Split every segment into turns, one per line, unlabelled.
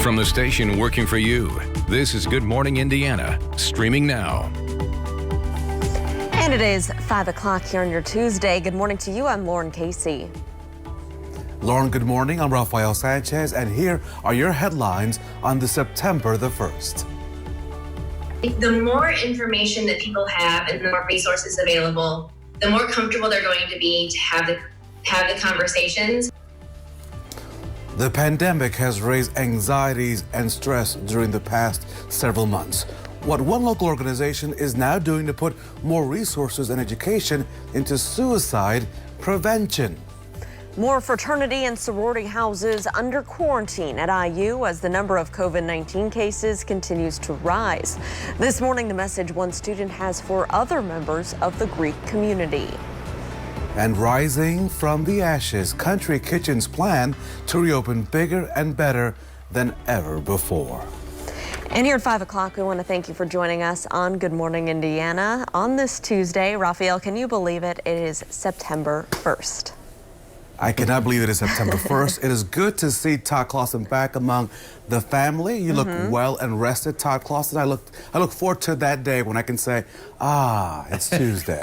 From the station working for you, this is Good Morning Indiana, streaming now.
And it is 5 o'clock here on your Tuesday. Good morning to you. I'm Lauren Casey.
Lauren, good morning. I'm Rafael Sanchez, and here are your headlines on the September the 1st.
The more information that people have and the more resources available, the more comfortable they're going to be to have the conversations.
The pandemic has raised anxieties and stress during the past several months. What one local organization is now doing to put more resources and education into suicide prevention.
More fraternity and sorority houses under quarantine at IU as the number of COVID-19 cases continues to rise. This morning, the message one student has for other members of the Greek community.
And rising from the ashes, Country Kitchen's plan to reopen bigger and better than ever before.
And here at 5 o'clock, we want to thank you for joining us on Good Morning Indiana on this Tuesday. Rafael, can you believe it? It is September 1st.
I cannot believe it is September 1st. It is good to see Todd Clausen back among the family. You look well and rested, Todd Clausen. I look forward to that day when I can say, it's Tuesday.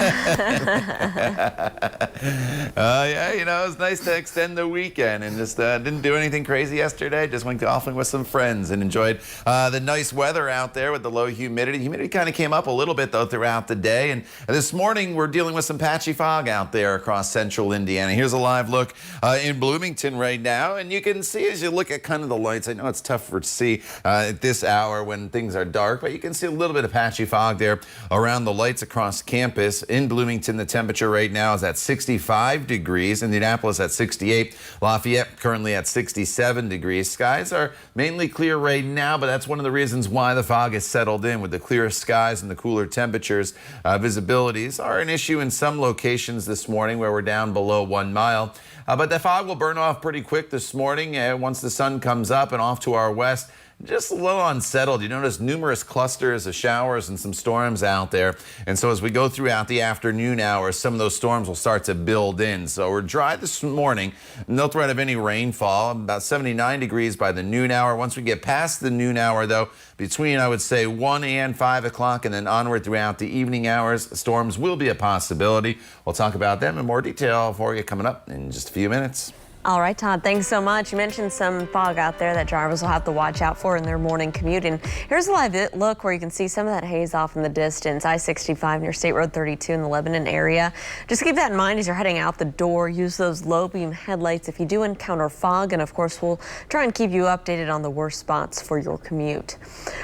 Yeah, you know, it was nice to extend the weekend and just didn't do anything crazy yesterday. Just went golfing with some friends and enjoyed the nice weather out there with the low humidity. Humidity kind of came up a little bit, though, throughout the day. And this morning, we're dealing with some patchy fog out there across central Indiana. Here's a live look in Bloomington right now. And you can see as you look at kind of the lights, I know it's tough to see at this hour when things are dark, but you can see a little bit of patchy fog there around the lights across campus. In Bloomington, the temperature right now is at 65 degrees. Indianapolis at 68. Lafayette currently at 67 degrees. Skies are mainly clear right now, but that's one of the reasons why the fog has settled in. With the clearer skies and the cooler temperatures, visibilities are an issue in some locations this morning where we're down below 1 mile. But the fog will burn off pretty quick this morning once the sun comes up and off to our west. Just a little unsettled. You notice numerous clusters of showers and some storms out there. And so as we go throughout the afternoon hours, some of those storms will start to build in. So we're dry this morning. No threat of any rainfall. About 79 degrees by the noon hour. Once we get past the noon hour, though, between, I would say, 1 and 5 o'clock and then onward throughout the evening hours, storms will be a possibility. We'll talk about them in more detail for you coming up in just a few minutes.
All right, Todd, thanks so much. You mentioned some fog out there that drivers will have to watch out for in their morning commute. And here's a live look where you can see some of that haze off in the distance. I-65 near State Road 32 in the Lebanon area. Just keep that in mind as you're heading out the door. Use those low beam headlights if you do encounter fog. And of course, we'll try and keep you updated on the worst spots for your commute.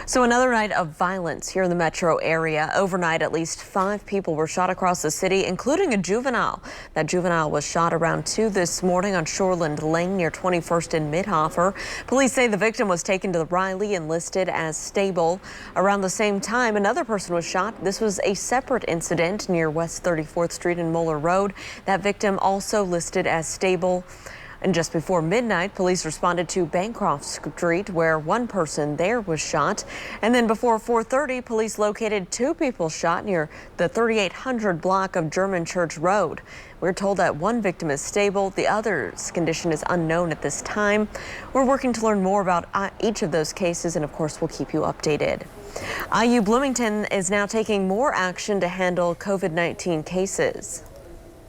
So another night of violence here in the metro area. Overnight, at least 5 people were shot across the city, including a juvenile. That juvenile was shot around 2 this morning on Shoreland Lane near 21st and Midhofer. Police say the victim was taken to the Riley and listed as stable. Around the same time, another person was shot. This was a separate incident near West 34th Street and Moeller Road. That victim also listed as stable. And just before midnight, police responded to Bancroft Street, where one person there was shot. And then before 4:30, police located 2 people shot near the 3800 block of German Church Road. We're told that one victim is stable. The other's condition is unknown at this time. We're working to learn more about each of those cases, and of course, we'll keep you updated. IU Bloomington is now taking more action to handle COVID-19 cases.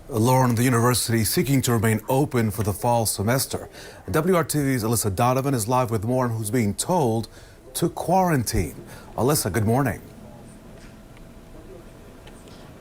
Lauren, the university seeking to remain open for the fall semester. WRTV's Alyssa Donovan is live with more on who's being told to quarantine. Alyssa, good morning.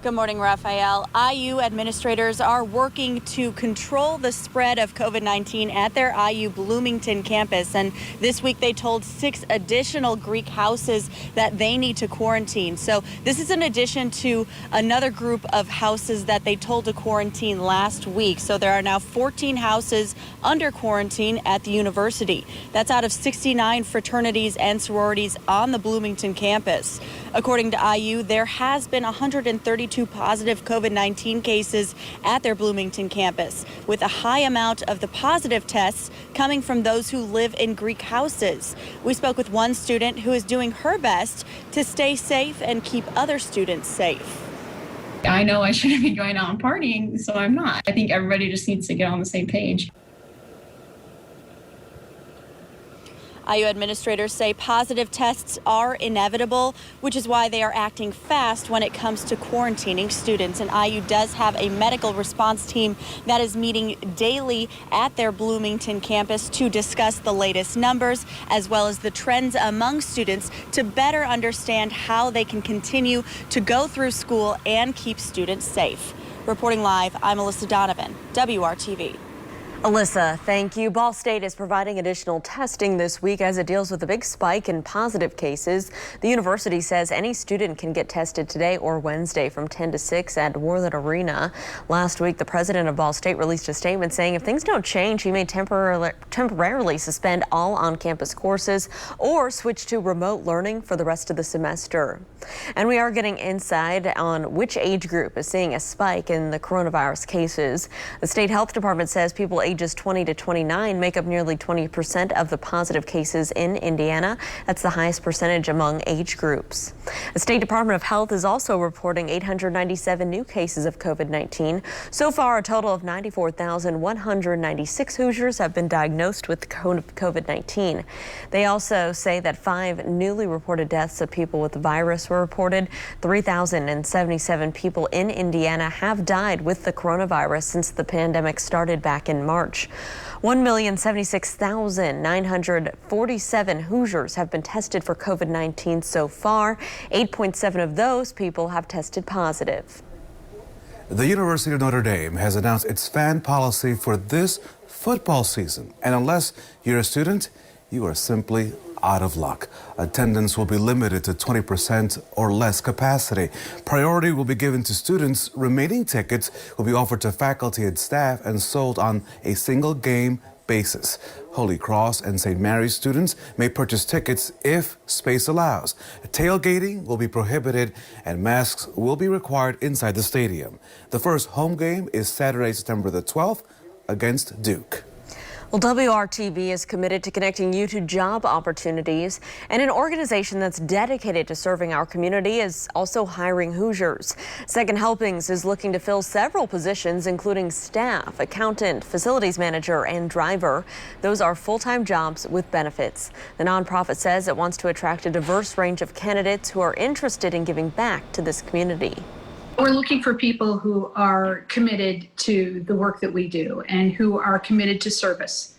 Good morning, Rafael. IU administrators are working to control the spread of COVID-19 at their IU Bloomington campus. And this week they told 6 additional Greek houses that they need to quarantine. So this is in addition to another group of houses that they told to quarantine last week. So there are now 14 houses under quarantine at the university. That's out of 69 fraternities and sororities on the Bloomington campus. According to IU, there has been 132 positive COVID-19 cases at their Bloomington campus, with a high amount of the positive tests coming from those who live in Greek houses. We spoke with one student who is doing her best to stay safe and keep other students safe.
I know I shouldn't be going out and partying, so I'm not. I think everybody just needs to get on the same page.
IU administrators say positive tests are inevitable, which is why they are acting fast when it comes to quarantining students. And IU does have a medical response team that is meeting daily at their Bloomington campus to discuss the latest numbers as well as the trends among students to better understand how they can continue to go through school and keep students safe. Reporting live, I'm Alyssa Donovan, WRTV.
Alyssa, thank you. Ball State is providing additional testing this week as it deals with a big spike in positive cases. The university says any student can get tested today or Wednesday from 10 to 6 at Worthen Arena. Last week, the president of Ball State released a statement saying if things don't change, he may temporarily suspend all on-campus courses or switch to remote learning for the rest of the semester. And we are getting insight on which age group is seeing a spike in the coronavirus cases. The state health department says people ages 20 to 29 make up nearly 20% of the positive cases in Indiana. That's the highest percentage among age groups. The State Department of Health is also reporting 897 new cases of COVID-19. So far, a total of 94,196 Hoosiers have been diagnosed with COVID-19. They also say that 5 newly reported deaths of people with the virus were reported. 3,077 people in Indiana have died with the coronavirus since the pandemic started back in March. 1,076,947 Hoosiers have been tested for COVID-19 so far. 8.7 of those people have tested positive.
The University of Notre Dame has announced its fan policy for this football season. And unless you're a student, you are simply out of luck. Attendance will be limited to 20% or less capacity. Priority will be given to students. Remaining tickets will be offered to faculty and staff and sold on a single game basis. Holy Cross and St. Mary's students may purchase tickets if space allows. Tailgating will be prohibited and masks will be required inside the stadium. The first home game is Saturday, September the 12th against Duke.
Well, WRTV is committed to connecting you to job opportunities, and an organization that's dedicated to serving our community is also hiring Hoosiers. Second Helpings is looking to fill several positions, including staff, accountant, facilities manager, and driver. Those are full-time jobs with benefits. The nonprofit says it wants to attract a diverse range of candidates who are interested in giving back to this community.
We're looking for people who are committed to the work that we do and who are committed to service.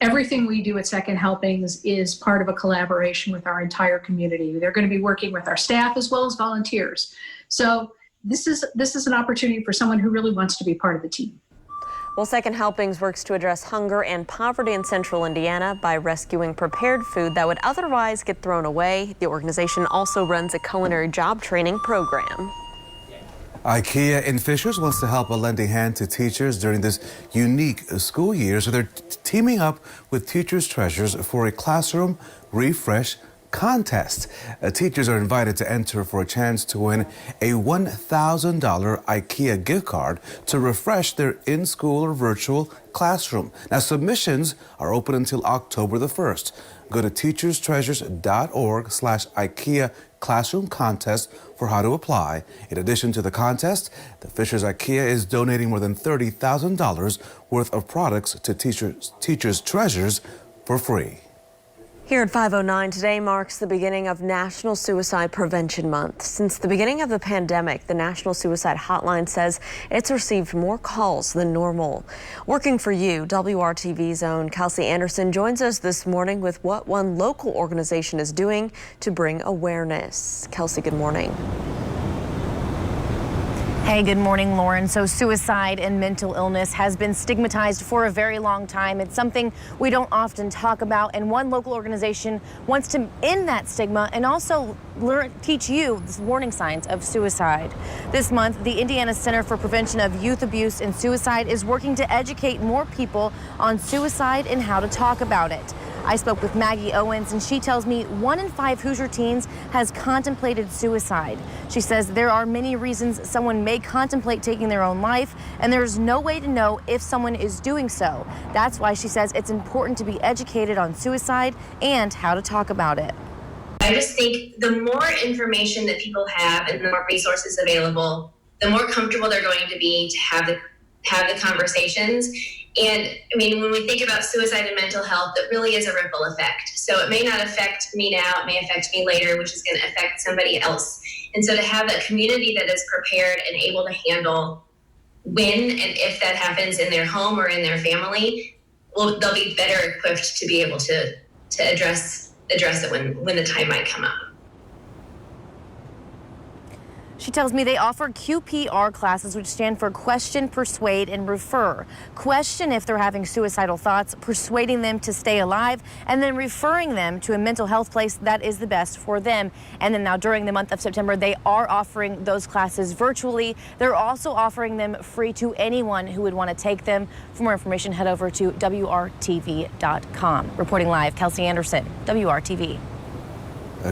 Everything we do at Second Helpings is part of a collaboration with our entire community. They're going to be working with our staff as well as volunteers. So this is an opportunity for someone who really wants to be part of the team.
Well, Second Helpings works to address hunger and poverty in central Indiana by rescuing prepared food that would otherwise get thrown away. The organization also runs a culinary job training program.
IKEA in Fishers wants to help a lending hand to teachers during this unique school year, so they're teaming up with Teachers Treasures for a classroom refresh contest. Teachers are invited to enter for a chance to win a $1,000 IKEA gift card to refresh their in-school or virtual classroom. Now, submissions are open until October the 1st. Go to teacherstreasures.org/IKEA Classroom Contest for how to apply. In addition to the contest, the Fishers IKEA is donating more than $30,000 worth of products to Teachers Treasures for free.
Here at 5:09, today marks the beginning of National Suicide Prevention Month. Since the beginning of the pandemic, the National Suicide Hotline says it's received more calls than normal. Working for you, WRTV's own Kelsey Anderson joins us this morning with what one local organization is doing to bring awareness. Kelsey, good morning.
Hey, good morning, Lauren. So suicide and mental illness has been stigmatized for a very long time. It's something we don't often talk about, and one local organization wants to end that stigma and also teach you the warning signs of suicide. This month, the Indiana Center for Prevention of Youth Abuse and Suicide is working to educate more people on suicide and how to talk about it. I spoke with Maggie Owens, and she tells me 1 in 5 Hoosier teens has contemplated suicide. She says there are many reasons someone may contemplate taking their own life, and there's no way to know if someone is doing so. That's why she says it's important to be educated on suicide and how to talk about it.
I just think the more information that people have and the more resources available, the more comfortable they're going to be to have the conversations. And I mean, when we think about suicide and mental health, it really is a ripple effect. So it may not affect me now, it may affect me later, which is going to affect somebody else. And so to have that community that is prepared and able to handle when and if that happens in their home or in their family, well, they'll be better equipped to be able to address it when the time might come up.
She tells me they offer QPR classes, which stand for question, persuade, and refer. Question if they're having suicidal thoughts, persuading them to stay alive, and then referring them to a mental health place that is the best for them. And then now during the month of September, they are offering those classes virtually. They're also offering them free to anyone who would want to take them. For more information, head over to WRTV.com. Reporting live, Kelsey Anderson, WRTV.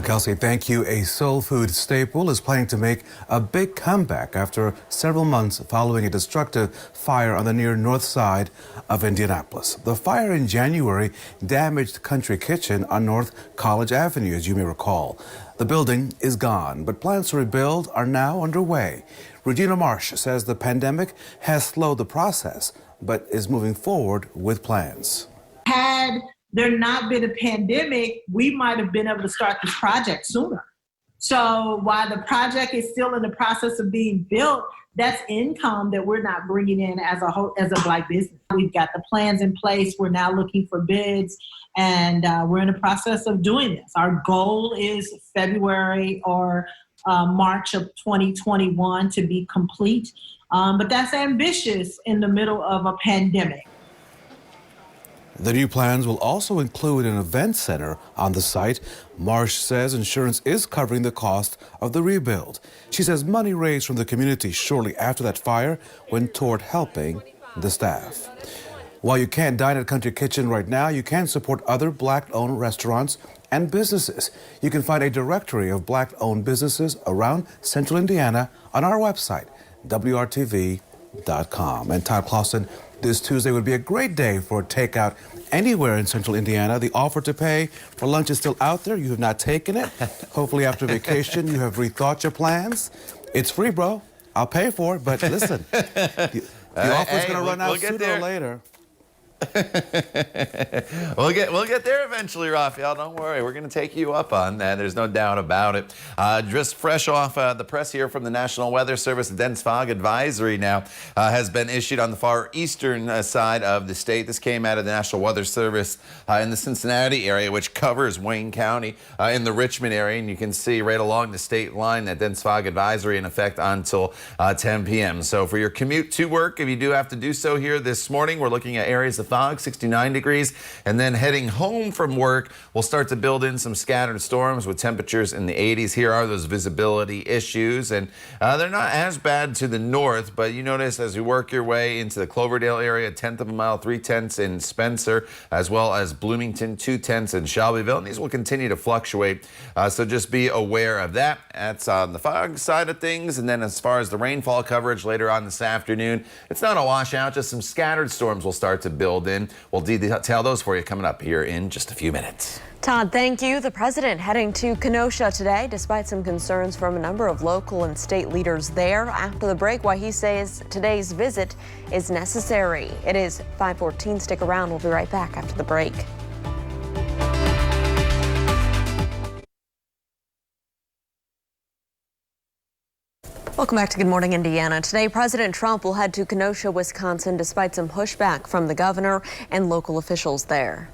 Kelsey, thank you. A soul food staple is planning to make a big comeback after several months following a destructive fire on the near north side of Indianapolis. The fire in January damaged Country Kitchen on North College Avenue, as you may recall. The building is gone, but plans to rebuild are now underway. Regina Marsh says the pandemic has slowed the process, but is moving forward with plans.
Had there not been a pandemic, we might have been able to start this project sooner. So while the project is still in the process of being built, that's income that we're not bringing in as a Black business. We've got the plans in place. We're now looking for bids, and we're in the process of doing this. Our goal is February or March of 2021 to be complete, but that's ambitious in the middle of a pandemic.
The new plans will also include an event center on the site. Marsh says insurance is covering the cost of the rebuild. She says money raised from the community shortly after that fire went toward helping the staff. While you can't dine at Country Kitchen right now, you can support other Black-owned restaurants and businesses. You can find a directory of Black-owned businesses around Central Indiana on our website, WRTV.com. And Todd Clausen, this Tuesday would be a great day for takeout anywhere in Central Indiana. The offer to pay for lunch is still out there. You have not taken it. Hopefully after vacation, you have rethought your plans. It's free, bro. I'll pay for it, but listen, the offer's going to run out sooner or later.
We'll get there eventually, Raphael. Don't worry. We're going to take you up on that. There's no doubt about it. Just fresh off the press here from the National Weather Service, a dense fog advisory now has been issued on the far eastern side of the state. This came out of the National Weather Service in the Cincinnati area, which covers Wayne County in the Richmond area. And you can see right along the state line that dense fog advisory in effect until 10 p.m. So for your commute to work, if you do have to do so here this morning, we're looking at areas of fog, 69 degrees, and then heading home from work, we'll start to build in some scattered storms with temperatures in the 80s. Here are those visibility issues, and they're not as bad to the north, but you notice as you work your way into the Cloverdale area, 1/10 of a mile, 3/10 in Spencer, as well as Bloomington, 2/10 in Shelbyville, and these will continue to fluctuate, so just be aware of that. That's on the fog side of things, and then as far as the rainfall coverage later on this afternoon, it's not a washout, just some scattered storms will start to build in. We'll detail those for you coming up here in just a few minutes.
Todd, thank you. The president heading to Kenosha today, despite some concerns from a number of local and state leaders there. After the break, why he says today's visit is necessary. It is 5:14. Stick around. We'll be right back after the break. Welcome back to Good Morning Indiana. Today, President Trump will head to Kenosha, Wisconsin, despite some pushback from the governor and local officials there.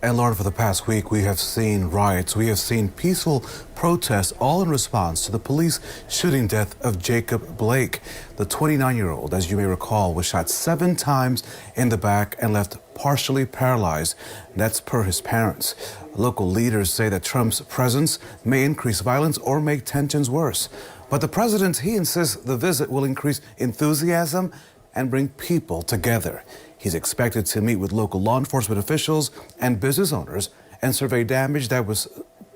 And Lauren, for the past week, we have seen riots. We have seen peaceful protests, all in response to the police shooting death of Jacob Blake. The 29-year-old, as you may recall, was shot 7 times in the back and left partially paralyzed. That's per his parents. Local leaders say that Trump's presence may increase violence or make tensions worse. But the president, he insists the visit will increase enthusiasm and bring people together. He's expected to meet with local law enforcement officials and business owners and survey damage that was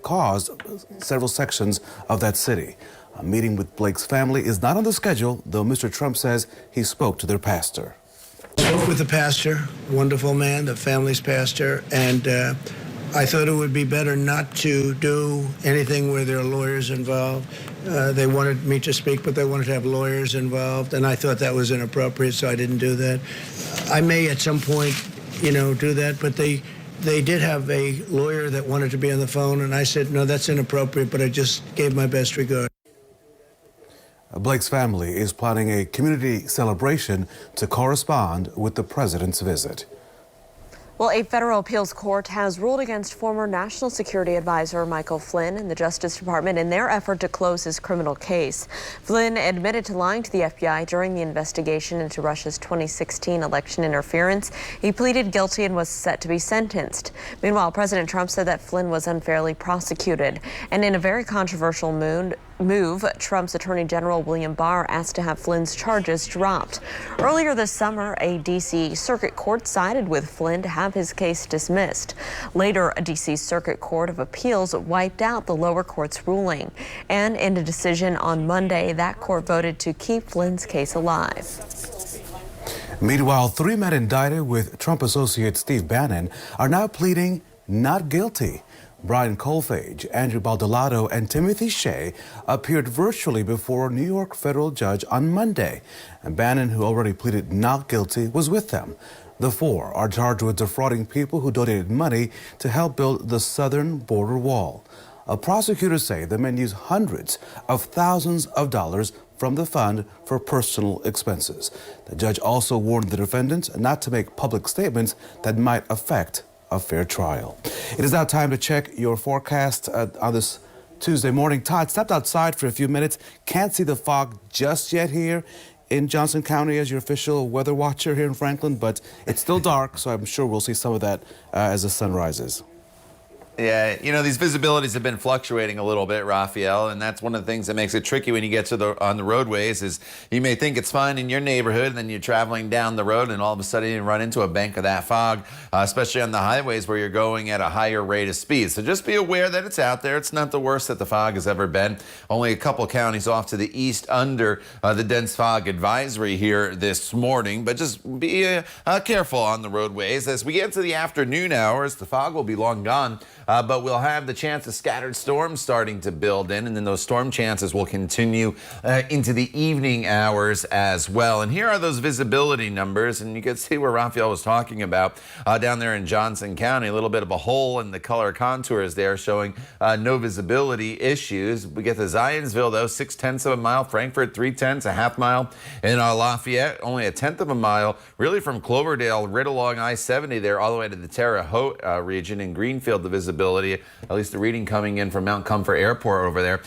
caused several sections of that city. A meeting with Blake's family is not on the schedule, though Mr. Trump says he spoke to their pastor.
I spoke with the pastor, wonderful man, the family's pastor, and I thought it would be better not to do anything where there are lawyers involved. They wanted me to speak, but they wanted to have lawyers involved, and I thought that was inappropriate, so I didn't do that. I may at some point, do that, but they did have a lawyer that wanted to be on the phone, and I said, no, that's inappropriate, but I just gave my best regard.
Blake's family is planning a community celebration to correspond with the president's visit.
Well, a federal appeals court has ruled against former National Security Advisor Michael Flynn and the Justice Department in their effort to close his criminal case. Flynn admitted to lying to the FBI during the investigation into Russia's 2016 election interference. He pleaded guilty and was set to be sentenced. Meanwhile, President Trump said that Flynn was unfairly prosecuted. And in a very controversial move, Trump's Attorney General William Barr asked to have Flynn's charges dropped. Earlier this summer, a D.C. Circuit Court sided with Flynn to have his case dismissed. Later, a D.C. Circuit Court of Appeals wiped out the lower court's ruling. And in a decision on Monday, that court voted to keep Flynn's case alive.
Meanwhile, 3 men indicted with Trump associate Steve Bannon are now pleading not guilty. Brian Colfage, Andrew Baldolado, and Timothy Shea appeared virtually before a New York federal judge on Monday. And Bannon, who already pleaded not guilty, was with them. The 4 are charged with defrauding people who donated money to help build the southern border wall. Prosecutors say the men used hundreds of thousands of dollars from the fund for personal expenses. The judge also warned the defendants not to make public statements that might affect a fair trial. It is now time to check your forecast on this Tuesday morning. Todd stepped outside for a few minutes. Can't see the fog just yet here in Johnson County as your official weather watcher here in Franklin, but it's still dark, so I'm sure we'll see some of that as the sun rises.
Yeah, these visibilities have been fluctuating a little bit, Raphael, and that's one of the things that makes it tricky when you get to on the roadways is you may think it's fine in your neighborhood, and then you're traveling down the road, and all of a sudden you run into a bank of that fog, especially on the highways where you're going at a higher rate of speed. So just be aware that it's out there. It's not the worst that the fog has ever been. Only a couple counties off to the east under the dense fog advisory here this morning, but just be careful on the roadways. As we get into the afternoon hours, the fog will be long gone. But we'll have the chance of scattered storms starting to build in, and then those storm chances will continue into the evening hours as well. And here are those visibility numbers, and you can see where Raphael was talking about down there in Johnson County, a little bit of a hole in the color contours there showing no visibility issues. We get to Zionsville, though, 0.6 of a mile, Frankfort 0.3, a half mile, and Lafayette only 1/10 of a mile, really from Cloverdale right along I-70 there all the way to the Terre Haute region. In Greenfield, the visibility, at least the reading coming in from Mount Comfort Airport over there,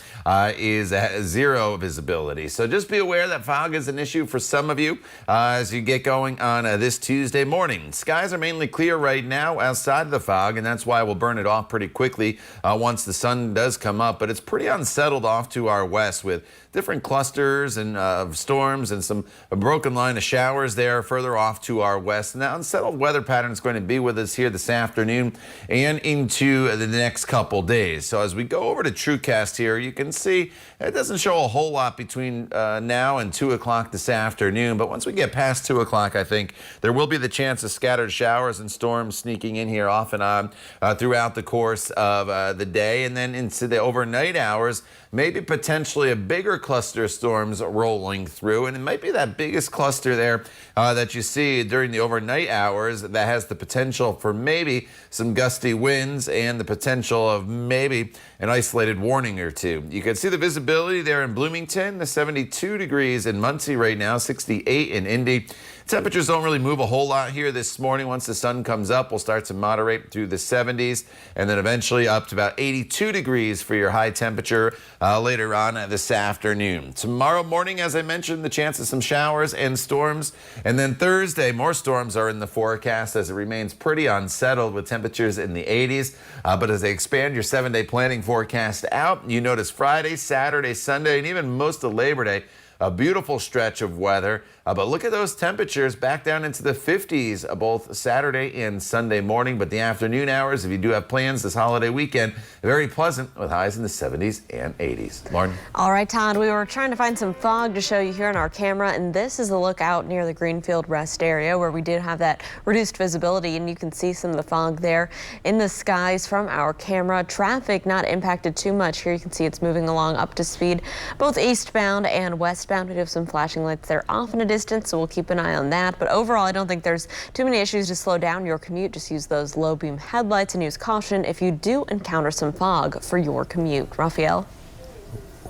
is 0 visibility. So just be aware that fog is an issue for some of you as you get going on this Tuesday morning. Skies are mainly clear right now outside of the fog, and that's why we'll burn it off pretty quickly once the sun does come up. But it's pretty unsettled off to our west with different clusters and of storms and a broken line of showers there further off to our west. And that unsettled weather pattern is going to be with us here this afternoon and into the next couple days. So as we go over to TrueCast here, you can see it doesn't show a whole lot between now and 2 o'clock this afternoon. But once we get past 2 o'clock, I think there will be the chance of scattered showers and storms sneaking in here off and on throughout the course of the day. And then into the overnight hours, maybe potentially a bigger cluster of storms rolling through. And it might be that biggest cluster there that you see during the overnight hours that has the potential for maybe some gusty winds and the potential of maybe an isolated warning or two. You can see the visibility there in Bloomington, the 72 degrees in Muncie right now, 68 in Indy. Temperatures don't really move a whole lot here this morning. Once the sun comes up, we'll start to moderate through the 70s and then eventually up to about 82 degrees for your high temperature later on this afternoon. Tomorrow morning, as I mentioned, the chance of some showers and storms. And then Thursday, more storms are in the forecast as it remains pretty unsettled with temperatures in the 80s. But as they expand your 7-day planning forecast out, you notice Friday, Saturday, Sunday, and even most of Labor Day, a beautiful stretch of weather. But look at those temperatures back down into the 50s both Saturday and Sunday morning. But the afternoon hours, if you do have plans this holiday weekend, very pleasant with highs in the 70s and 80s. Lauren?
All right, Todd, we were trying to find some fog to show you here on our camera, and this is a look out near the Greenfield Rest area where we did have that reduced visibility, and you can see some of the fog there in the skies from our camera. Traffic not impacted too much here. You can see it's moving along up to speed, both eastbound and westbound. We do have some flashing lights there off in addition distance, so we'll keep an eye on that. But overall, I don't think there's too many issues to slow down your commute. Just use those low beam headlights and use caution if you do encounter some fog for your commute. Raphael?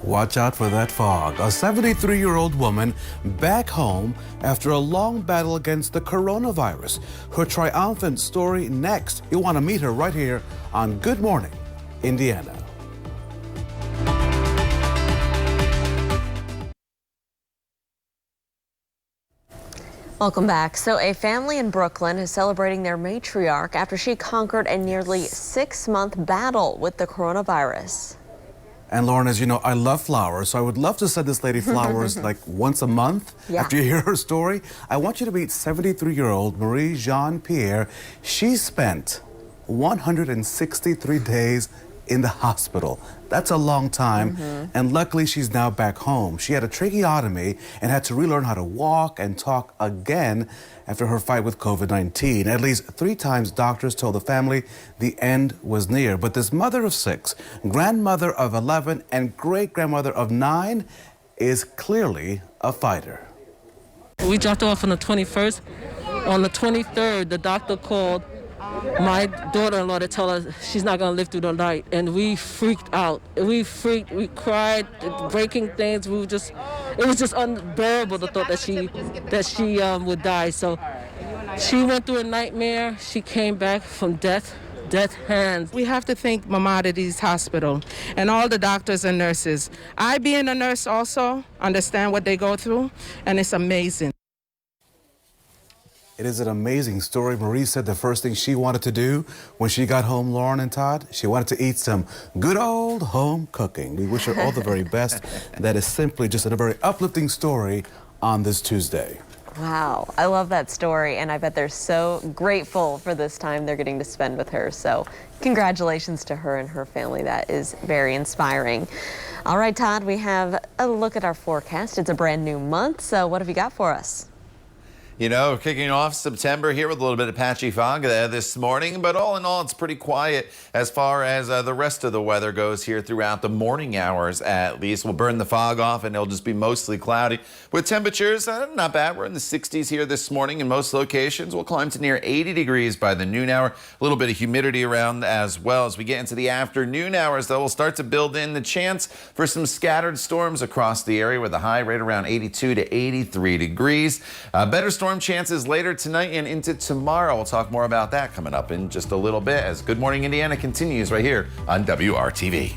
Watch out for that fog. A 73-year-old woman back home after a long battle against the coronavirus. Her triumphant story next. You'll want to meet her right here on Good Morning Indiana.
Welcome back. So a family in Brooklyn is celebrating their matriarch after she conquered a nearly 6-month battle with the coronavirus.
And Lauren, as you know, I love flowers, so I would love to send this lady flowers like once a month after you hear her story. I want you to meet 73-year-old Marie Jean-Pierre. She spent 163 days in the hospital. That's a long time, and luckily she's now back home. She had a tracheotomy and had to relearn how to walk and talk again after her fight with COVID-19. At least 3 times doctors told the family the end was near. But this mother of 6, grandmother of 11, and great-grandmother of 9 is clearly a fighter.
We dropped her off on the 21st. On the 23rd, the doctor called my daughter-in-law to tell us she's not going to live through the night, and we freaked out. We cried, breaking things. It was just unbearable, the thought that she would die. So she went through a nightmare. She came back from death hands.
We have to thank Maimonides Hospital and all the doctors and nurses. I, being a nurse also, understand what they go through, and it's amazing.
It is an amazing story. Marie said the first thing she wanted to do when she got home, Lauren and Todd, she wanted to eat some good old home cooking. We wish her all the very best. That is simply just a very uplifting story on this Tuesday.
Wow, I love that story, and I bet they're so grateful for this time they're getting to spend with her. So congratulations to her and her family. That is very inspiring. All right, Todd, we have a look at our forecast. It's a brand new month, so what have you got for us?
You know, kicking off September here with a little bit of patchy fog this morning, but all in all, it's pretty quiet as far as the rest of the weather goes here throughout the morning hours at least. We'll burn the fog off and it'll just be mostly cloudy with temperatures not bad. We're in the 60s here this morning in most locations. We'll climb to near 80 degrees by the noon hour. A little bit of humidity around as well. As we get into the afternoon hours, though, we'll start to build in the chance for some scattered storms across the area with a high right around 82 to 83 degrees. Better storm chances later tonight and into tomorrow. We'll talk more about that coming up in just a little bit as Good Morning Indiana continues right here on WRTV.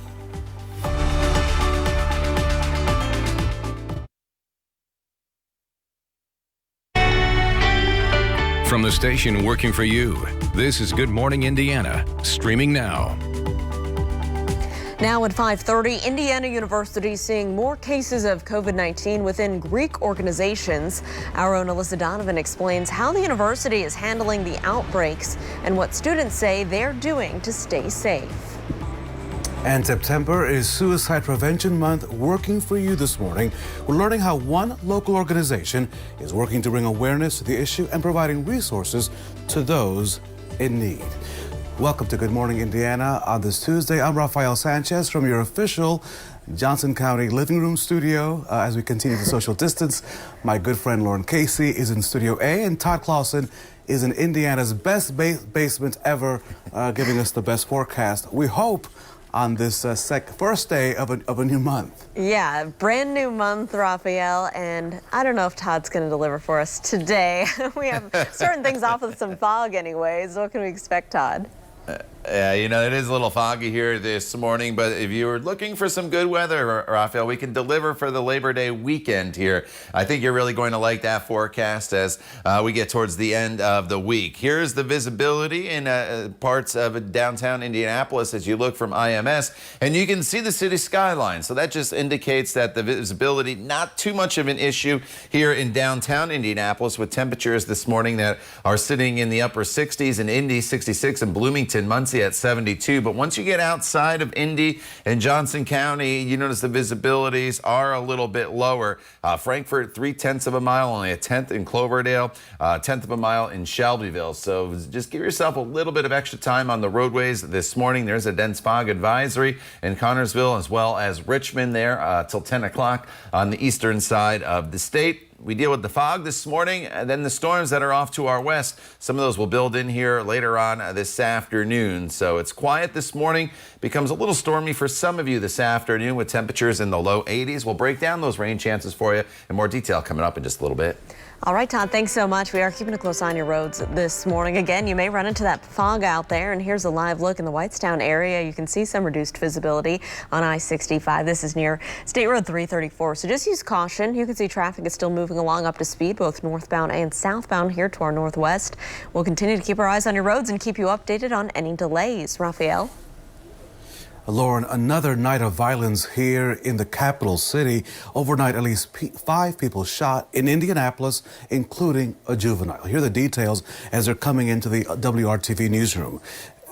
From the station working for you, this is Good Morning Indiana, streaming now.
Now at 5:30, Indiana University seeing more cases of COVID-19 within Greek organizations. Our own Alyssa Donovan explains how the university is handling the outbreaks and what students say they're doing to stay safe.
And September is Suicide Prevention Month. Working for you this morning, we're learning how one local organization is working to bring awareness to the issue and providing resources to those in need. Welcome to Good Morning Indiana on this Tuesday. I'm Rafael Sanchez from your official Johnson County living room studio. As we continue to social distance, my good friend Lauren Casey is in Studio A, and Todd Clausen is in Indiana's best basement ever, giving us the best forecast. We hope on this first day of a new month.
Yeah, brand new month, Raphael, and I don't know if Todd's going to deliver for us today. We have starting things off with some fog anyways. What can we expect, Todd?
Yeah, you know, it is a little foggy here this morning, but if you were looking for some good weather, Raphael, we can deliver for the Labor Day weekend here. I think you're really going to like that forecast as we get towards the end of the week. Here's the visibility in parts of downtown Indianapolis as you look from IMS, and you can see the city skyline. So that just indicates that the visibility, not too much of an issue here in downtown Indianapolis, with temperatures this morning that are sitting in the upper 60s in Indy, 66 in Bloomington, Muncie at 72. But once you get outside of Indy and Johnson County, you notice the visibilities are a little bit lower. Frankfort, 0.3 of a mile, only a 1/10 in Cloverdale, 1/10 of a mile in Shelbyville. So just give yourself a little bit of extra time on the roadways this morning. There's a dense fog advisory in Connorsville as well as Richmond there till 10 o'clock on the eastern side of the state. We deal with the fog this morning and then the storms that are off to our west. Some of those will build in here later on this afternoon. So it's quiet this morning. Becomes a little stormy for some of you this afternoon with temperatures in the low 80s. We'll break down those rain chances for you in more detail coming up in just a little bit.
All right, Todd, thanks so much. We are keeping a close eye on your roads this morning. Again, you may run into that fog out there, and here's a live look in the Whitestown area. You can see some reduced visibility on I-65. This is near State Road 334, so just use caution. You can see traffic is still moving along up to speed, both northbound and southbound here to our northwest. We'll continue to keep our eyes on your roads and keep you updated on any delays. Raphael?
Lauren, another night of violence here in the capital city. Overnight, at least 5 people shot in Indianapolis, including a juvenile. Here are the details as they're coming into the WRTV newsroom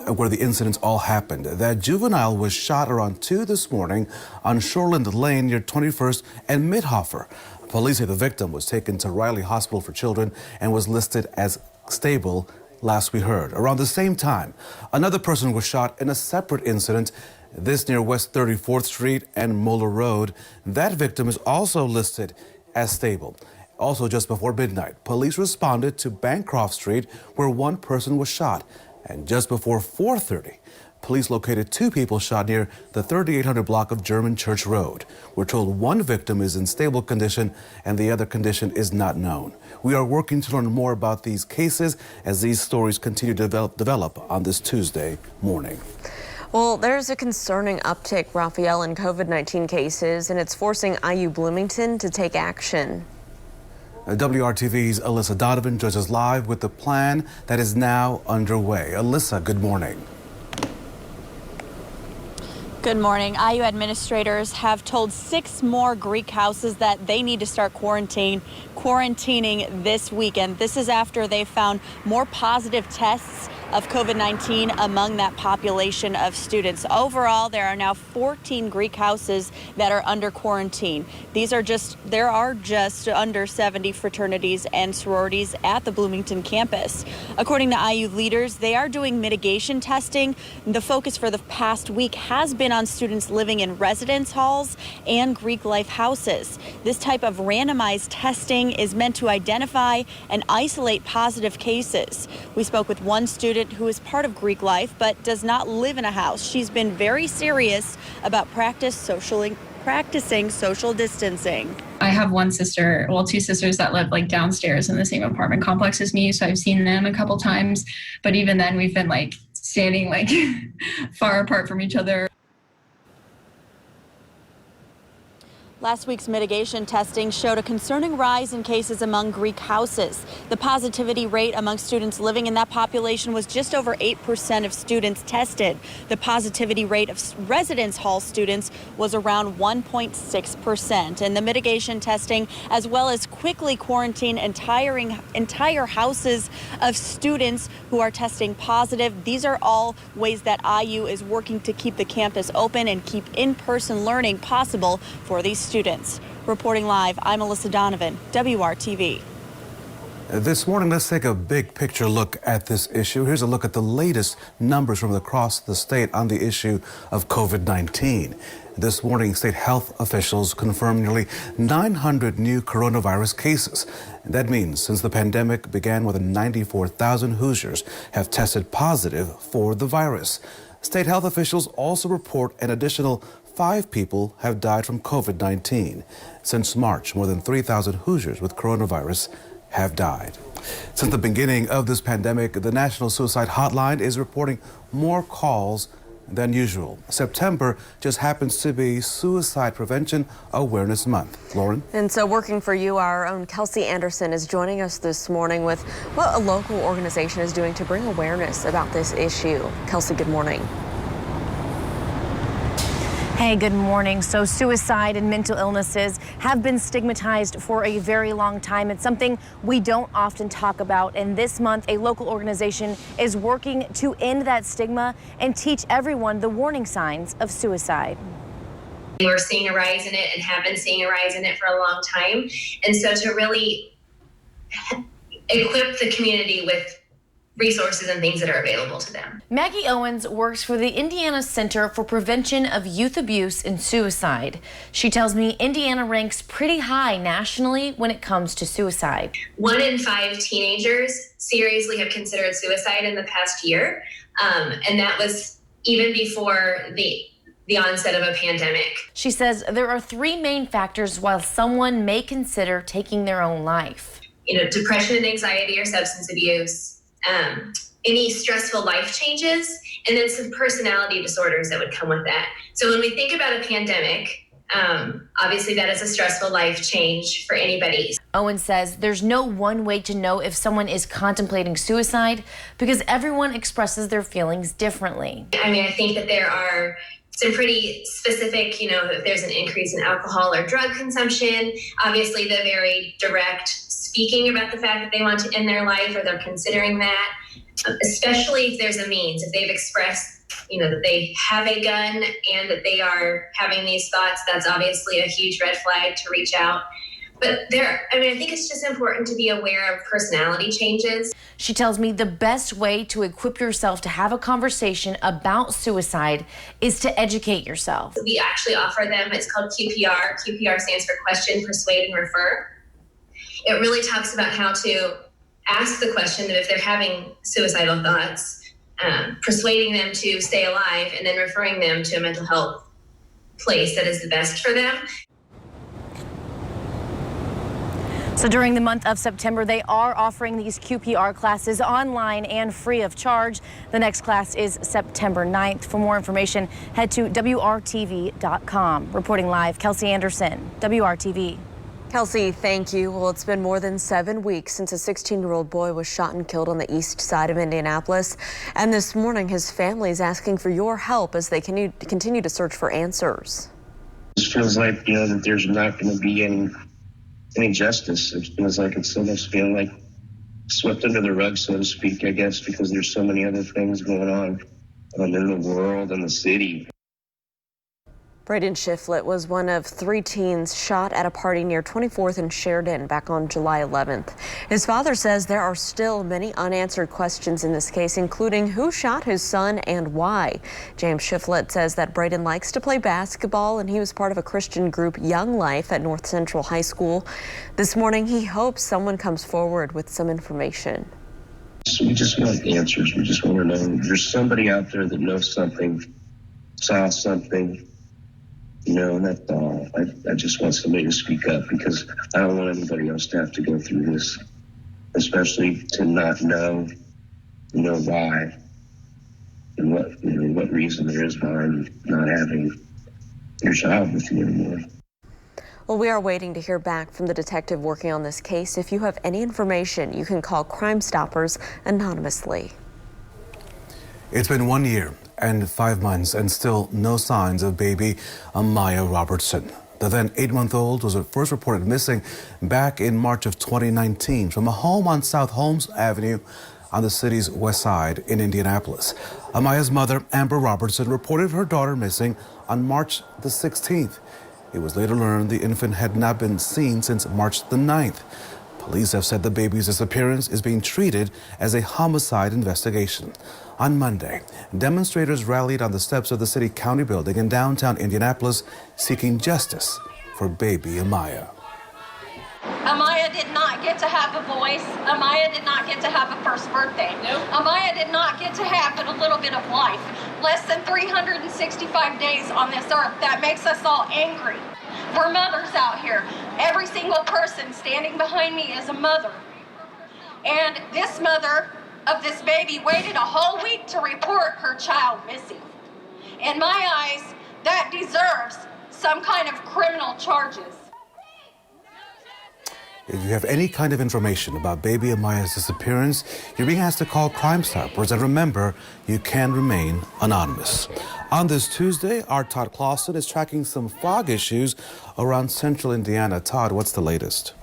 where the incidents all happened. That juvenile was shot around 2 this morning on Shoreland Lane near 21st and Midhofer. Police say the victim was taken to Riley Hospital for Children and was listed as stable last we heard. Around the same time, another person was shot in a separate incident, this near West 34th Street and Moeller Road. That victim is also listed as stable. Also just before midnight, police responded to Bancroft Street where one person was shot. And just before 4:30, police located 2 people shot near the 3800 block of German Church Road. We're told one victim is in stable condition and the other condition is not known. We are working to learn more about these cases as these stories continue to develop on this Tuesday morning.
Well, there's a concerning uptick, Raphael, in COVID-19 cases, and it's forcing IU Bloomington to take action.
WRTV's Alyssa Donovan joins us live with the plan that is now underway. Alyssa, good morning.
Good morning. IU administrators have told 6 more Greek houses that they need to start quarantining this weekend. This is after they found more positive tests of COVID-19 among that population of students. Overall, there are now 14 Greek houses that are under quarantine. There are just under 70 fraternities and sororities at the Bloomington campus. According to IU leaders, they are doing mitigation testing. The focus for the past week has been on students living in residence halls and Greek life houses. This type of randomized testing is meant to identify and isolate positive cases. We spoke with one student who is part of Greek life but does not live in a house. She's been very serious about practicing social distancing.
I have one sister, well, 2 sisters that live like downstairs in the same apartment complex as me. So I've seen them a couple times, but even then we've been like standing like far apart from each other.
Last week's mitigation testing showed a concerning rise in cases among Greek houses. The positivity rate among students living in that population was just over 8% of students tested. The positivity rate of residence hall students was around 1.6%. And the mitigation testing, as well as quickly quarantine entire houses of students who are testing positive. These are all ways that IU is working to keep the campus open and keep in-person learning possible for these students. Reporting live, I'm Alyssa Donovan, WRTV.
This morning, let's take a big picture look at this issue. Here's a look at the latest numbers from across the state on the issue of COVID-19. This morning, state health officials confirmed nearly 900 new coronavirus cases. That means since the pandemic began, more than 94,000 Hoosiers have tested positive for the virus. State health officials also report an additional 5 people have died from COVID-19. Since March, more than 3,000 Hoosiers with coronavirus have died. Since the beginning of this pandemic, the National Suicide Hotline is reporting more calls than usual. September just happens to be Suicide Prevention Awareness Month. Lauren?
And so working for you, our own Kelsey Anderson is joining us this morning with what a local organization is doing to bring awareness about this issue. Kelsey, good morning.
Hey, good morning. So suicide and mental illnesses have been stigmatized for a very long time. It's something we don't often talk about. And this month, a local organization is working to end that stigma and teach everyone the warning signs of suicide.
We're seeing a rise in it and have been seeing a rise in it for a long time. And so to really equip the community with resources and things that are available to them.
Maggie Owens works for the Indiana Center for Prevention of Youth Abuse and Suicide. She tells me Indiana ranks pretty high nationally when it comes to suicide.
1 in 5 teenagers seriously have considered suicide in the past year, and that was even before the onset of a pandemic.
She says there are 3 main factors why someone may consider taking their own life.
Depression and anxiety or substance abuse, any stressful life changes, and then some personality disorders that would come with that. So when we think about a pandemic, obviously that is a stressful life change for anybody.
Owen says there's no one way to know if someone is contemplating suicide because everyone expresses their feelings differently.
I think that there are some pretty specific, if there's an increase in alcohol or drug consumption, obviously the very direct speaking about the fact that they want to end their life or they're considering that, especially if there's a means, if they've expressed, that they have a gun and that they are having these thoughts, that's obviously a huge red flag to reach out. But I think it's just important to be aware of personality changes.
She tells me the best way to equip yourself to have a conversation about suicide is to educate yourself.
We actually offer them, it's called QPR. QPR stands for Question, Persuade, and Refer. It really talks about how to ask the question that if they're having suicidal thoughts, persuading them to stay alive, and then referring them to a mental health place that is the best for them.
So during the month of September, they are offering these QPR classes online and free of charge. The next class is September 9th. For more information, head to WRTV.com. Reporting live, Kelsey Anderson, WRTV.
Kelsey, thank you. Well, it's been more than 7 weeks since a 16-year-old boy was shot and killed on the east side of Indianapolis. And this morning, his family is asking for your help as they continue to search for answers.
It feels like, that there's not going to be any justice. It feels like it's almost feeling like swept under the rug, so to speak, I guess, because there's so many other things going on in the world and the city.
Braden Shiflett was one of 3 teens shot at a party near 24th and Sheridan back on July 11th. His father says there are still many unanswered questions in this case, including who shot his son and why. James Shiflett says that Braden likes to play basketball and he was part of a Christian group, Young Life, at North Central High School. This morning, he hopes someone comes forward with some information.
So we just want answers. We just want to know there's somebody out there that knows something, saw something. And that's all. I just want somebody to speak up because I don't want anybody else to have to go through this, especially to not know why and what reason there is behind not having your child with you anymore.
Well, we are waiting to hear back from the detective working on this case. If you have any information, you can call Crime Stoppers anonymously.
It's been 1 year and 5 months and still no signs of baby Amaya Robertson. The then 8-month-old was first reported missing back in March of 2019 from a home on South Holmes Avenue on the city's west side in Indianapolis. Amaya's mother, Amber Robertson, reported her daughter missing on March the 16th. It was later learned the infant had not been seen since March the 9th. Police have said the baby's disappearance is being treated as a homicide investigation. On Monday, demonstrators rallied on the steps of the City County building in downtown Indianapolis seeking justice for baby Amaya.
Amaya did not get to have a voice. Amaya did not get to have a first birthday. Nope. Amaya did not get to have but a little bit of life. Less than 365 days on this earth. That makes us all angry. We're mothers out here. Every single person standing behind me is a mother. And this mother of this baby waited a whole week to report her child missing. In my eyes, that deserves some kind of criminal charges.
If you have any kind of information about baby Amaya's disappearance, you're being asked to call Crime Stoppers, and remember, you can remain anonymous. On this Tuesday, our Todd Clausen is tracking some fog issues around central Indiana. Todd, what's the latest?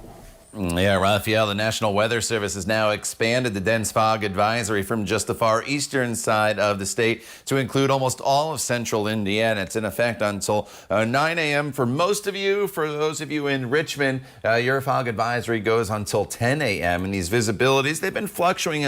Yeah, Raphael, the National Weather Service has now expanded the dense fog advisory from just the far eastern side of the state to include almost all of central Indiana. It's in effect until 9 a.m. for most of you. For those of you in Richmond, your fog advisory goes until 10 a.m. And these visibilities, they've been fluctuating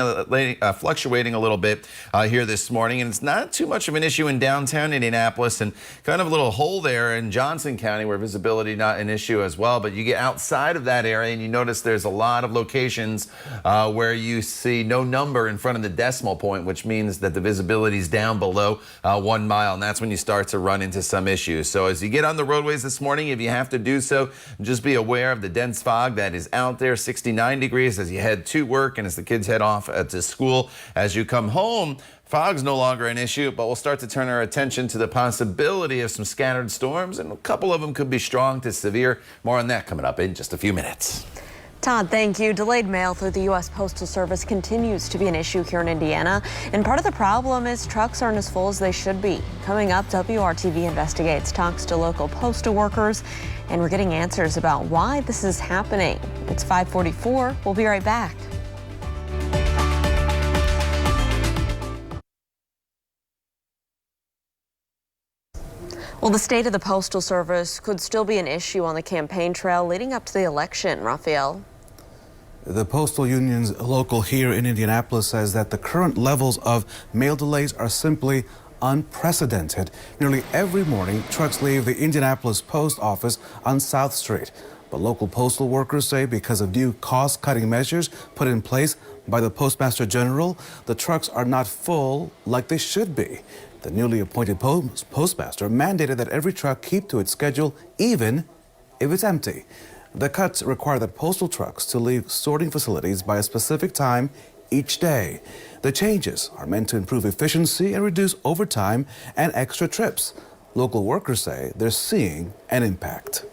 a little bit here this morning. And it's not too much of an issue in downtown Indianapolis, and kind of a little hole there in Johnson County where visibility not an issue as well. But you get outside of that area and you notice there's a lot of locations where you see no number in front of the decimal point, which means that the visibility is down below 1 mile, and that's when you start to run into some issues. So as you get on the roadways this morning, if you have to do so, just be aware of the dense fog that is out there. 69 degrees as you head to work and as the kids head off to school. As you come home, fog's no longer an issue, but we'll start to turn our attention to the possibility of some scattered storms, and a couple of them could be strong to severe. More on that coming up in just a few minutes.
Todd, thank you. Delayed mail through the U.S. Postal Service continues to be an issue here in Indiana. And part of the problem is trucks aren't as full as they should be. Coming up, WRTV investigates, talks to local postal workers, and we're getting answers about why this is happening. It's 5:44. We'll be right back. Well, the state of the Postal Service could still be an issue on the campaign trail leading up to the election. Raphael.
The Postal Union's local here in Indianapolis says that the current levels of mail delays are simply unprecedented. Nearly every morning, trucks leave the Indianapolis Post Office on South Street. But local postal workers say because of new cost-cutting measures put in place by the Postmaster General, the trucks are not full like they should be. The newly appointed postmaster mandated that every truck keep to its schedule, even if it's empty. The cuts require that postal trucks to leave sorting facilities by a specific time each day. The changes are meant to improve efficiency and reduce overtime and extra trips. Local workers say they're seeing an impact.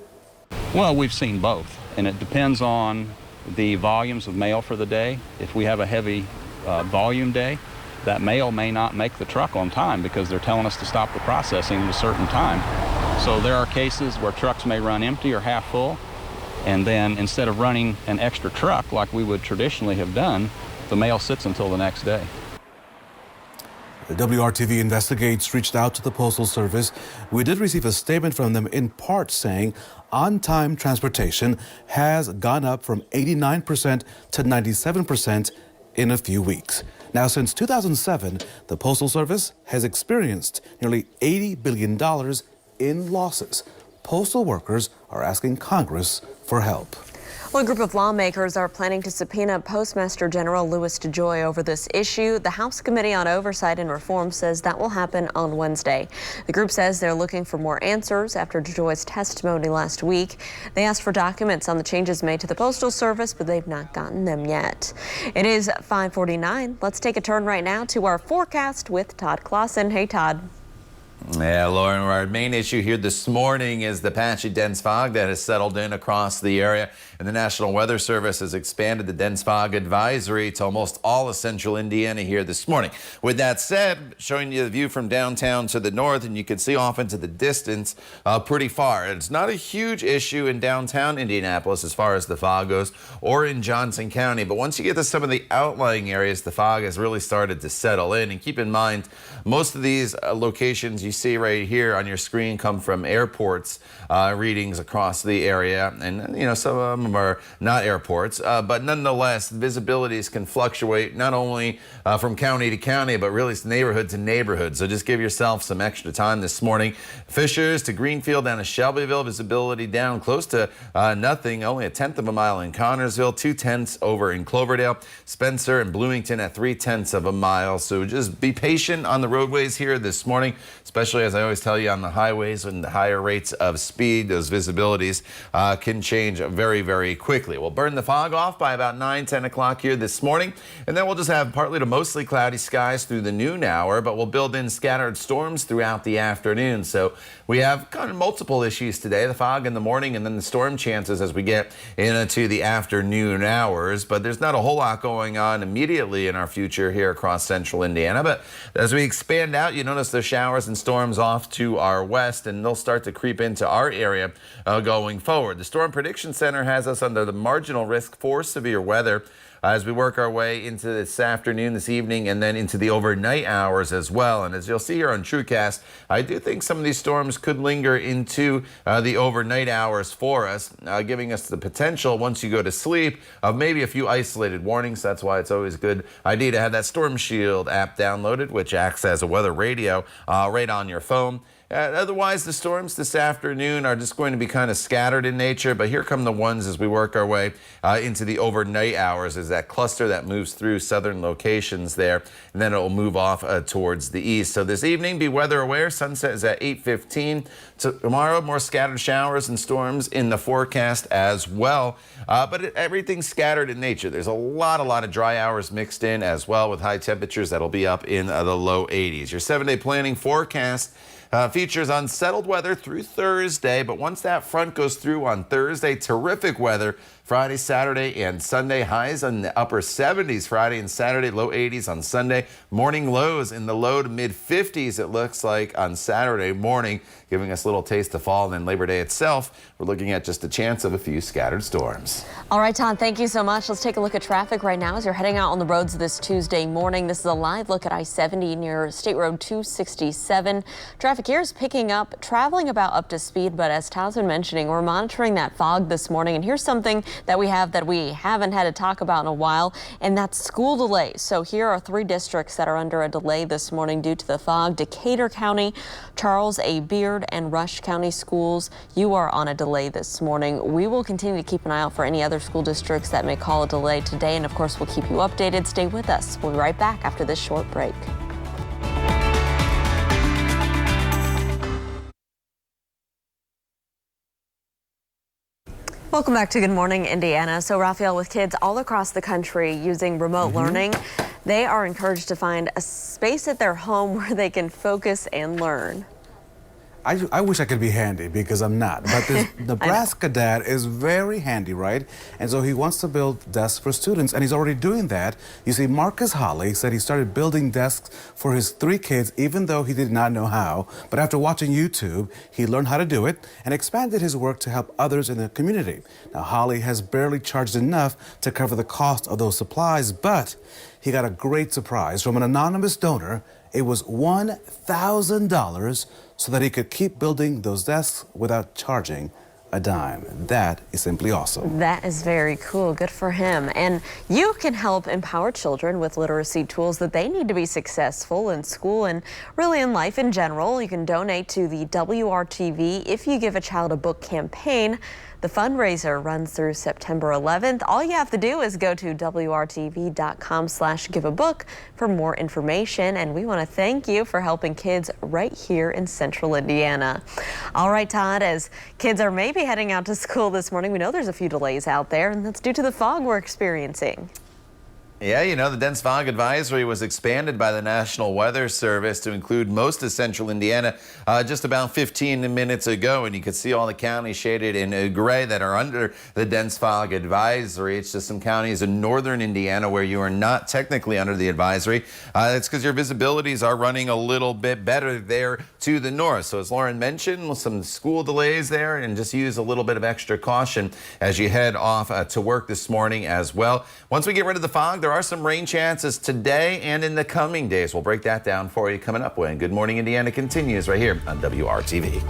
Well, we've seen both, and it depends on the volumes of mail for the day. If we have a heavy volume day, that mail may not make the truck on time because they're telling us to stop the processing at a certain time. So there are cases where trucks may run empty or half full, and then instead of running an extra truck like we would traditionally have done, the mail sits until the next day.
The WRTV Investigates reached out to the Postal Service. We did receive a statement from them in part saying on-time transportation has gone up from 89% to 97% in a few weeks. Now, since 2007, the Postal Service has experienced nearly $80 billion in losses. Postal workers are asking Congress for help.
Well, a group of lawmakers are planning to subpoena Postmaster General Louis DeJoy over this issue. The House Committee on Oversight and Reform says that will happen on Wednesday. The group says they're looking for more answers after DeJoy's testimony last week. They asked for documents on the changes made to the Postal Service, but they've not gotten them yet. It is 5:49. Let's take a turn right now to our forecast with Todd Clausen. Hey, Todd.
Yeah, Lauren, our main issue here this morning is the patchy dense fog that has settled in across the area. And the National Weather Service has expanded the dense fog advisory to almost all of central Indiana here this morning. With that said, showing you the view from downtown to the north, and you can see off into the distance pretty far. It's not a huge issue in downtown Indianapolis as far as the fog goes, or in Johnson County. But once you get to some of the outlying areas, the fog has really started to settle in. And keep in mind, most of these locations you see right here on your screen come from airports readings across the area, and you know, some of them are not airports, but nonetheless visibilities can fluctuate not only from county to county, but really it's neighborhood to neighborhood. So just give yourself some extra time this morning. Fishers to Greenfield down to Shelbyville, visibility down close to nothing, only a 1/10 of a mile in Connorsville, 2/10 over in Cloverdale, Spencer and Bloomington at 3/10 of a mile. So just be patient on the roadways here this morning, especially as I always tell you on the highways and the higher rates of speed, those visibilities can change very, very quickly. We'll burn the fog off by about 9-10 o'clock here this morning, and then we'll just have partly to mostly cloudy skies through the noon hour, but we'll build in scattered storms throughout the afternoon. So we have kind of multiple issues today, the fog in the morning and then the storm chances as we get into the afternoon hours. But there's not a whole lot going on immediately in our future here across central Indiana. But as we expand out, you notice the showers and storms storms off to our west, and they'll start to creep into our area going forward. The Storm Prediction Center has us under the marginal risk for severe weather as we work our way into this afternoon, this evening, and then into the overnight hours as well. And as you'll see here on TrueCast, I do think some of these storms could linger into the overnight hours for us, giving us the potential, once you go to sleep, of maybe a few isolated warnings. That's why it's always a good idea to have that Storm Shield app downloaded, which acts as a weather radio right on your phone. Otherwise, the storms this afternoon are just going to be kind of scattered in nature, but here come the ones as we work our way into the overnight hours. There's that cluster that moves through southern locations there, and then it will move off towards the east. So this evening, be weather aware. Sunset is at 8:15. Tomorrow, more scattered showers and storms in the forecast as well. But everything's scattered in nature. There's a lot of dry hours mixed in as well, with high temperatures that'll be up in the low 80s. Your 7-day planning forecast features unsettled weather through Thursday, but once that front goes through on Thursday, terrific weather Friday, Saturday, and Sunday. Highs in the upper 70s Friday and Saturday, low 80s on Sunday. Morning lows in the low to mid 50s, it looks like, on Saturday morning, giving us a little taste of fall. And then Labor Day itself, we're looking at just a chance of a few scattered storms.
All right, Todd, thank you so much. Let's take a look at traffic right now as you're heading out on the roads this Tuesday morning. This is a live look at I-70 near State Road 267. Traffic here is picking up, traveling about up to speed, but as Todd's been mentioning, we're monitoring that fog this morning. And here's something that we haven't had to talk about in a while, and that's school delays. So here are 3 districts that are under a delay this morning due to the fog: Decatur County, Charles A. Beard, and Rush County schools. You are on a delay this morning. We will continue to keep an eye out for any other school districts that may call a delay today, and of course we'll keep you updated. Stay with us. We'll be right back after this short break. Welcome back to Good Morning Indiana. So Raphael, with kids all across the country using remote learning, they are encouraged to find a space at their home where they can focus and learn.
I wish I could be handy, because I'm not. But this Nebraska dad is very handy, right? And so he wants to build desks for students, and he's already doing that. You see, Marcus Holly said he started building desks for his 3 kids, even though he did not know how. But after watching YouTube, he learned how to do it and expanded his work to help others in the community. Now, Holly has barely charged enough to cover the cost of those supplies, but he got a great surprise from an anonymous donor. It was $1,000 so that he could keep building those desks without charging a dime. That is simply awesome.
That is very cool. Good for him. And you can help empower children with literacy tools that they need to be successful in school and really in life in general. You can donate to the WRTV If You Give a Child a Book campaign. The fundraiser runs through September 11th. All you have to do is go to WRTV.com/giveabook for more information. And we want to thank you for helping kids right here in Central Indiana. All right, Todd, as kids are maybe heading out to school this morning, we know there's a few delays out there, and that's due to the fog we're experiencing.
Yeah, you know, the dense fog advisory was expanded by the National Weather Service to include most of central Indiana just about 15 minutes ago. And you can see all the counties shaded in gray that are under the dense fog advisory. It's just some counties in northern Indiana where you are not technically under the advisory. That's because your visibilities are running a little bit better there to the north. So as Lauren mentioned, some school delays there, and just use a little bit of extra caution as you head off to work this morning as well. Once we get rid of the fog, there are some rain chances today and in the coming days. We'll break that down for you coming up when Good Morning Indiana continues right here on WRTV.